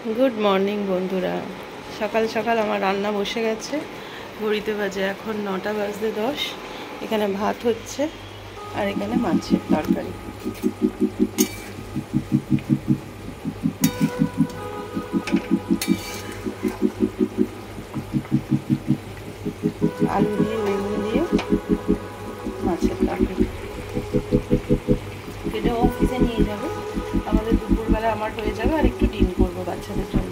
Good morning बंधुरा सकाल सकाल आमार रान्ना बसे गेছে घड़ीते बाजे এখন 9টা বাজতে 10 এখানে ভাত হচ্ছে আর এখানে মাছের তরকারি आलू दिए बेगुन दिए माছের তরকারি এটা অফিসে নিয়ে যাব আমাদের দুপুরবেলা আমার হয়ে যাবে আর একটু ডিম করব বাচ্চাদের জন্য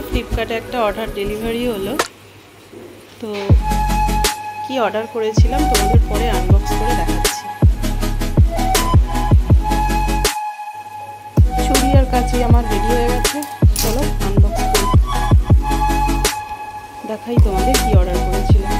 फ्लिपकार्टे एक अर्डर डेलिभारि हलो तो कि अर्डर करेছিলাম তোমাদের পরে আনবক্স করে দেখাচ্ছি ছুরি আর কাঁচি আমার রেডি হয়ে গেছে চলো আনবক্স করি দেখাই তোমাদের কি অর্ডার করেছিলাম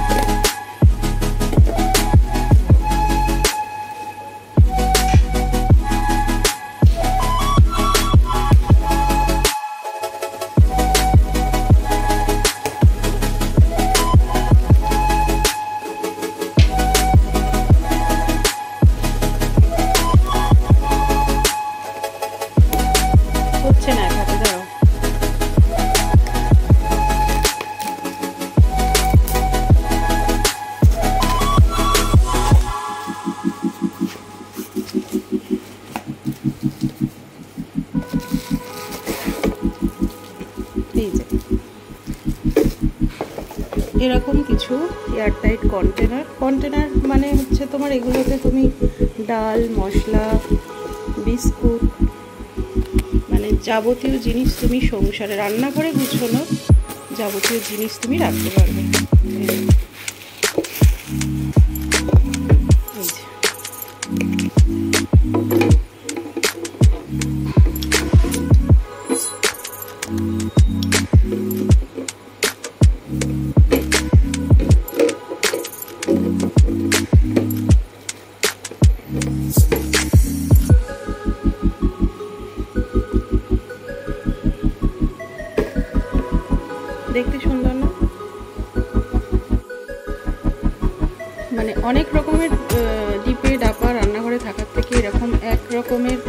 এরকম কিছু এয়ারটাইট কন্টেনার মানে হচ্ছে তোমার এগুলোতে তুমি ডাল মশলা বিস্কুট মানে যাবতীয় জিনিস তুমি সংসারে রান্না করে গুছানো যাবতীয় জিনিস তুমি রাখতে পারবে देखते सुंदर ना माने अनेक रकमेर डिपे डापा रान्नाघरे थाकार थेके एरकम एक रकमेर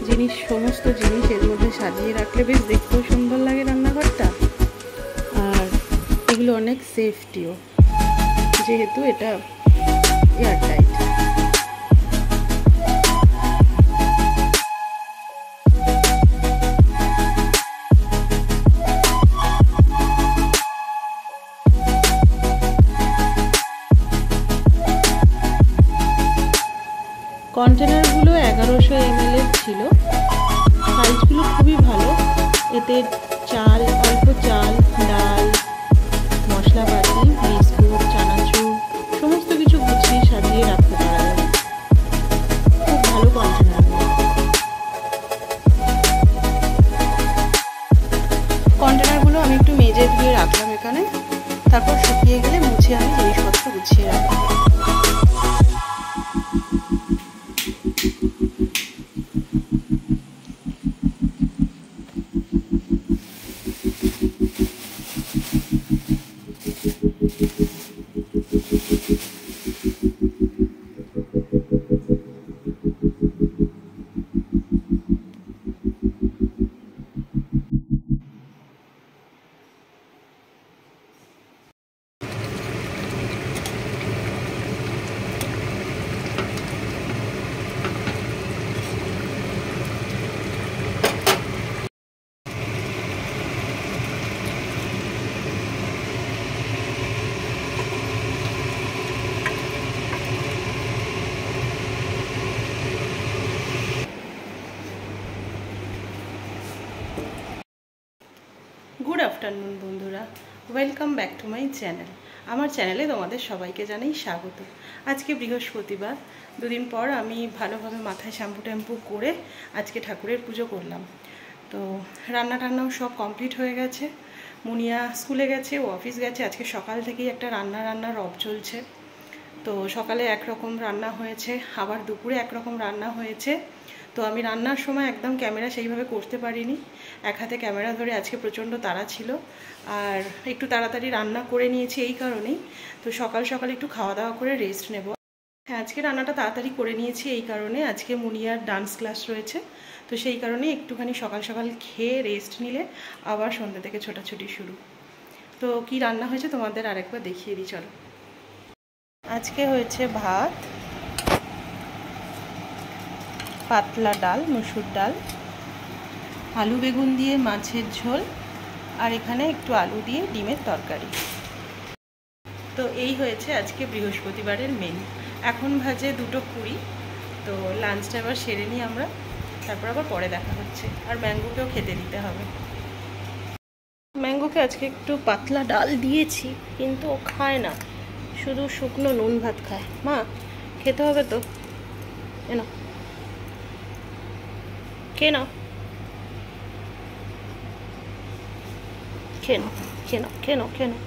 जिनिस समस्त जिनिस एर मध्य साजिए राखले बेश देखतेও सुंदर लागे रान्नाघरटा और एगुलो अनेक सेफ्टिও जेहेतु एटा एयारटाइट কন্টেনারগুলো 1100 ml এর ছিল সাইজগুলো খুবই ভালো এতে চাল অল্প চাল ডাল মশলাপাতি বিস্কুট চানাচুর সমস্ত কিছু গুছিয়ে সাজিয়ে রাখতে পারা যায় খুব ভালো কন্টেনারগুলো আমি একটু মেজে ধুয়ে রাখলাম এখানে তারপর শুকিয়ে গেলে মুছে আমি জিনিসপত্র গুছিয়ে রাখবো गुड आफ्टरनून बंधुरा welcome back to my channel आमार चैनेले तोमादेर सबाइके जानाई स्वागत आज के बृहस्पतिवार दुदिन पर आमी भालोभाबे माथाय शैम्पू टैम्पू करे आज के ठाकुरेर पुजो करलाम तो रान्ना टान्नाओ सब कमप्लीट हो गेछे मुनिया स्कूले गेছে ও অফিস গেছে আজকে সকাল থেকেই একটা রান্নার রব চলছে তো সকালে একরকম রান্না হয়েছে, আবার দুপুরে একরকম রান্না হয়েছে। তো আমি রান্নার সময় একদম ক্যামেরা সেইভাবে করতে পারিনি, এক হাতে ক্যামেরা ধরে আজকে প্রচণ্ড তাড়া ছিল, আর একটু তাড়াতাড়ি রান্না করে নিয়েছি এই কারণেই। তো সকাল সকাল একটু খাওয়া দাওয়া করে রেস্ট নেব। হ্যাঁ, আজকে রান্নাটা তাড়াতাড়ি করে নিয়েছি এই কারণে, আজকে মুনিয়ার ডান্স ক্লাস রয়েছে, তো সেই কারণে একটুখানি সকাল সকাল খেয়ে রেস্ট নিলে আবার সন্ধ্যা থেকে ছোটাছুটি শুরু। তো কি রান্না হয়েছে তোমাদের আরেকবার দেখিয়ে দিই, চলো। আজকে হয়েছে ভাত, পাতলা ডাল, মসুর ডাল, আলু বেগুন দিয়ে মাছের ঝোল, আর এখানে একটু আলু দিয়ে ডিমের তরকারি। তো এই হয়েছে আজকে বৃহস্পতিবারের মেনু। এখন বাজে 2:20। তো লাঞ্চটা এবার সেরে নিই আমরা, তারপর আবার পরে দেখা হচ্ছে। আর ম্যাঙ্গোকেও খেতে দিতে হবে। ম্যাঙ্গোকে আজকে একটু পাতলা ডাল দিয়েছি, কিন্তু ও খায় না, শুধু শুকনো নুন ভাত খায়। মা, খেতে হবে তো, এনো খেয়ে নাও, খেয়ে নাও, খেয়ে নাও, খেয়ে নাও, খেয়ে নাও,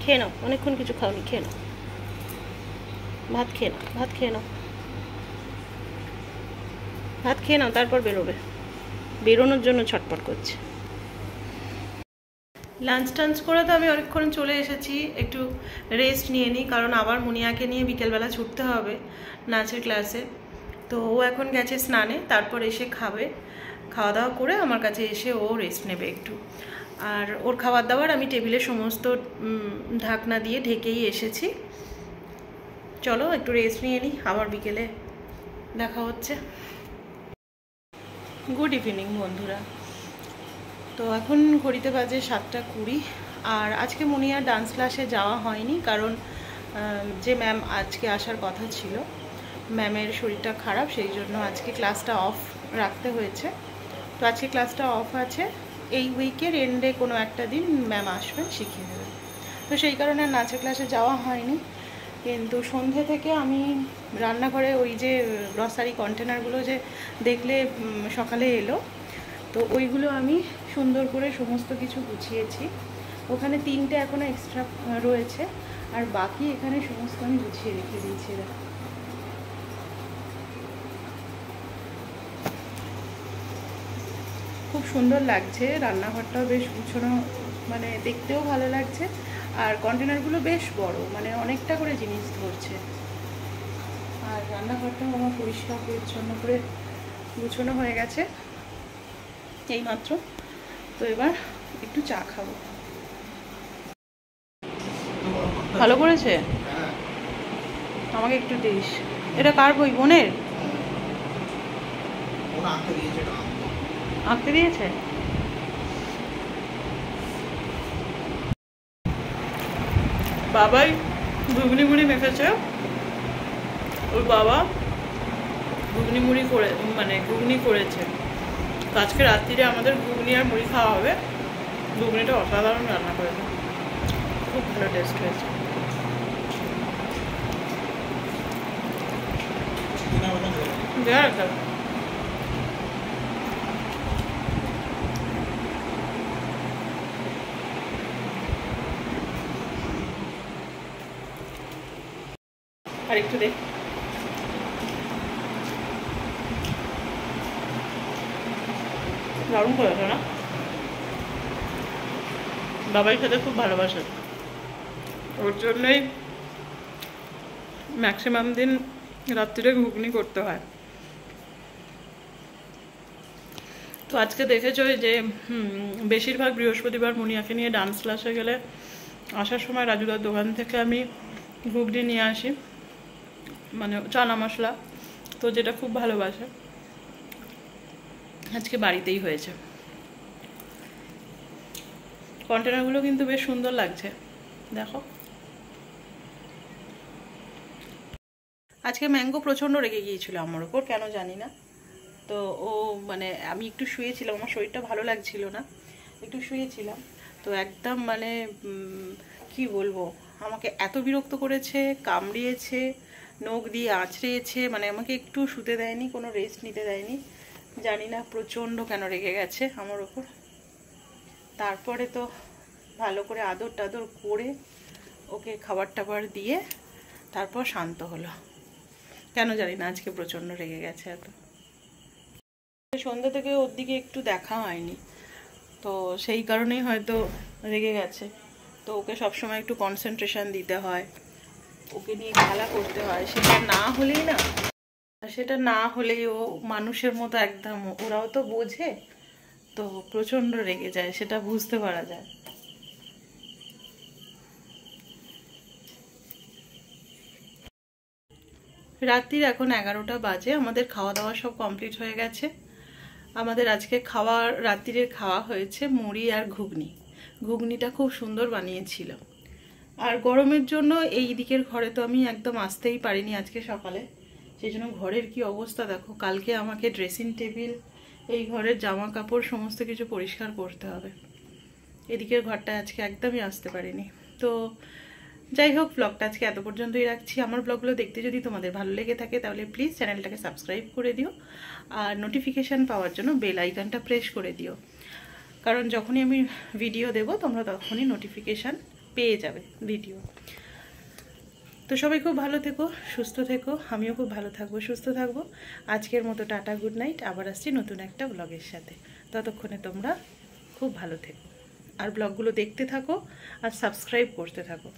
খেয়ে নাও, অনেকক্ষণ কিছু খাওনি, খেয়ে নাও, ভাত খেয়ে নাও, ভাত খেয়ে নাও, ভাত খেয়ে নাও, তারপর বেরোবে। বেরোনোর জন্য ছটপট করছে। লাঞ্চ টাঞ্চ করে তো আমি অনেকক্ষণ চলে এসেছি, একটু রেস্ট নিয়ে নিই, কারণ আবার মুনিয়াকে নিয়ে বিকেলবেলা ছুটতে হবে নাচের ক্লাসে। তো ও এখন গেছে স্নানে, তারপর এসে খাবে, খাওয়া দাওয়া করে আমার কাছে এসে ও রেস্ট নেবে একটু। আর ওর খাবার দাবার আমি টেবিলে সমস্ত ঢাকনা দিয়ে ঢেকেই এসেছি। চলো একটু রেস্ট নিয়ে নিই, আবার বিকেলে দেখা হচ্ছে। গুড ইভিনিং বন্ধুরা। তো এখন ঘড়িতে বাজে 7:20। আর আজকে মুনিয়ার ডান্স ক্লাসে যাওয়া হয়নি, কারণ যে ম্যাম আজকে আসার কথা ছিল, ম্যামের শরীরটা খারাপ, সেই জন্য আজকে ক্লাসটা অফ রাখতে হয়েছে। তো আজকে ক্লাসটা অফ আছে, এই উইকের এন্ডে কোনো একটা দিন ম্যাম আসবেন, শিখিয়ে দেবেন। তো সেই কারণে নাচের ক্লাসে যাওয়া হয়নি। কিন্তু সন্ধে থেকে আমি রান্নাঘরে ওই যে গ্রসারি কন্টেনারগুলো যে দেখলে সকালে এলো, তো ওইগুলো আমি সুন্দর করে সমস্ত কিছু গুছিয়েছি। ওখানে 3টে এখনও এক্সট্রা রয়েছে, আর বাকি এখানে সমস্ত আমি গুছিয়ে রেখে দিয়েছি। খুব সুন্দর লাগছে, রান্নাঘরটাও বেশ গুছানো, মানে দেখতেও ভালো লাগছে। আর কন্টেনারগুলো বেশ বড়, মানে অনেকটা করে জিনিস ধরছে। আর রান্নাঘরটাও আমার পরিষ্কার পরিচ্ছন্ন করে গুছানো হয়ে গেছে এইমাত্র। তো এবার একটু চা খাবো। ভালো করেছে, আমাকে একটু দিস। এটা কার বই? বোনের? আঁকতে দিয়েছে। বাবাই ঘুগনি মুড়ি মেখেছে, ওর বাবা ঘুগনি মুড়ি করে, মানে ঘুগনি করেছে। আজকে রাত্রিরে আমাদের ঘুগনি আর মুড়ি খাওয়া হবে। ঘুগনিটা অসাধারণ রান্না করেছে, খুব ভালো টেস্ট হয়েছে। আর একটু দেখ, দারুণ করেছে না? বাবাই খেতে খুব ভালোবাসে, ওর জন্যই ম্যাক্সিমাম দিন রাত্রিরে ঘুগনি করতে হয়। তো আজকে দেখেছো যে বেশিরভাগ বৃহস্পতিবার মুনিয়াকে নিয়ে ডান্স ক্লাসে গেলে আসার সময় রাজুদার দোকান থেকে আমি ঘুগনি নিয়ে আসি, মানে চানা মশলা, তো যেটা খুব ভালোবাসে। আজকে বাড়িতেই হয়েছে। কন্টেনারগুলো কিন্তু বেশ সুন্দর লাগছে, দেখো। আজকে ম্যাঙ্গো প্রচণ্ড রেগে গিয়েছিল আমার ওপর, কেন জানি না। তো ও মানে আমি একটু শুয়েছিলাম, আমার শরীরটা ভালো লাগছিল না, একটু শুয়েছিলাম, তো একদম মানে কি বলবো, আমাকে এত বিরক্ত করেছে, কামড়িয়েছে, নখ দিয়ে আঁচড়িয়েছে, মানে আমাকে একটু শুতে দেয়নি, কোনো রেস্ট নিতে দেয়নি। জানি না প্রচণ্ড কেন রেগে গেছে আমার ওপর। তারপরে তো ভালো করে আদর টাদর করে ওকে খাবার টাবার দিয়ে তারপর শান্ত হলো। কেন জানি না আজকে প্রচণ্ড রেগে গেছে এত। সন্ধ্যা থেকে ওর দিকে একটু দেখা হয়নি, তো সেই কারণেই হয়তো রেগে গেছে। তো ওকে সবসময় একটু কনসেন্ট্রেশন দিতে হয়, ওকে নিয়ে খেলা করতে হয়। সেটা না হলেই ও মানুষের মতো একদম, ওরাও তো বোঝে, তো প্রচণ্ড রেগে যায়, সেটা বুঝতে পারা যায়। রাত্রির এখন 11টা বাজে, আমাদের খাওয়া দাওয়া সব কমপ্লিট হয়ে গেছে। আমাদের আজকে রাত্রিরের খাওয়া হয়েছে মুড়ি আর ঘুগনি। ঘুগনিটা খুব সুন্দর বানিয়েছিল। আর গরমের জন্য এই দিকের ঘরে তো আমি একদম আসতেই পারিনি আজকে সকালে, সেই জন্য ঘরের কি অবস্থা দেখো। কালকে আমাকে ড্রেসিং টেবিল, এই ঘরের জামা কাপড় সমস্ত কিছু পরিষ্কার করতে হবে। এদিকের ঘরটা আজকে একদমই আসতে পারিনি। তো যাই হোক, ব্লগটা আজকে এত পর্যন্তই রাখছি। আমার ব্লগগুলো দেখতে যদি তোমাদের ভালো লেগে থাকে তাহলে প্লিজ চ্যানেলটাকে সাবস্ক্রাইব করে দিও, আর নোটিফিকেশান পাওয়ার জন্য বেল আইকনটা প্রেস করে দিও, কারণ যখনই আমি ভিডিও দেব তোমরা তখনই নোটিফিকেশান পেয়ে যাবে ভিডিও। তো সবাই খুব ভালো থেকো, সুস্থ থেকো, আমিও খুব ভালো থাকবো, সুস্থ থাকবো। আজকের মতো টাটা, গুড নাইট। আবার আসছি নতুন একটা ব্লগের সাথে। ততক্ষণে তোমরা খুব ভালো থেকো, আর ব্লগগুলো দেখতে থাকো আর সাবস্ক্রাইব করতে থাকো।